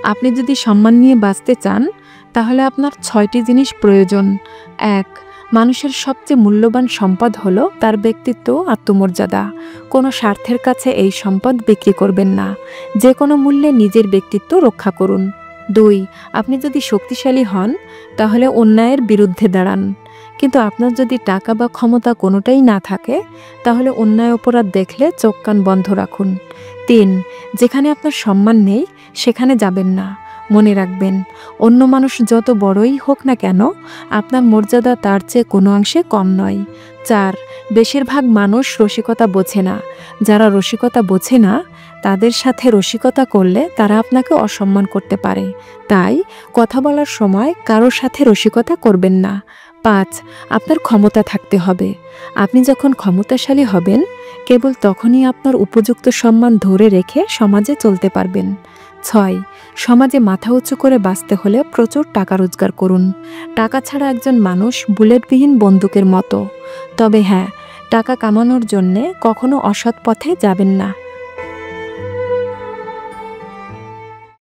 আপনি যদি সম্মান নিয়ে বাঁচতে চান তাহলে আপনার ৬টি জিনিস প্রয়োজন। ১. মানুষের সবচেয়ে মূল্যবান সম্পদ হলো তার ব্যক্তিত্ব, আত্মমর্যাদা। কোনো স্বার্থের কাছে এই সম্পদ বিক্রি করবেন না। যে কোনো মূল্যে নিজের ব্যক্তিত্ব রক্ষা করুন। ২. আপনি যদি শক্তিশালী হন তাহলে অন্যায়ের বিরুদ্ধে দাঁড়ান। কিন্তু আপনার যদি টাকা বা ক্ষমতা কোনোটাই না থাকে তাহলে অন্যায় অপরাধ দেখলে চোখ কান বন্ধ রাখুন। ৩. যেখানে আপনার সম্মান নেই সেখানে যাবেন না। মনে রাখবেন, অন্য মানুষ যত বড়ই হোক না কেন আপনার মর্যাদা তার চেয়ে কোনো অংশে কম নয়। ৪. বেশিরভাগ মানুষ রসিকতা বোঝে না। যারা রসিকতা বোঝে না তাদের সাথে রসিকতা করলে তারা আপনাকে অসম্মান করতে পারে। তাই কথা বলার সময় কারোর সাথে রসিকতা করবেন না। ৫. আপনার ক্ষমতা থাকতে হবে। আপনি যখন ক্ষমতাশালী হবেন কেবল তখনই আপনার উপযুক্ত সম্মান ধরে রেখে সমাজে চলতে পারবেন। ৬. সমাজে মাথা উঁচু করে বাঁচতে হলে প্রচুর টাকা রোজগার করুন। টাকা ছাড়া একজন মানুষ বুলেটবিহীন বন্দুকের মতো। তবে হ্যাঁ, টাকা কামানোর জন্যে কখনো অসৎ পথে যাবেন না।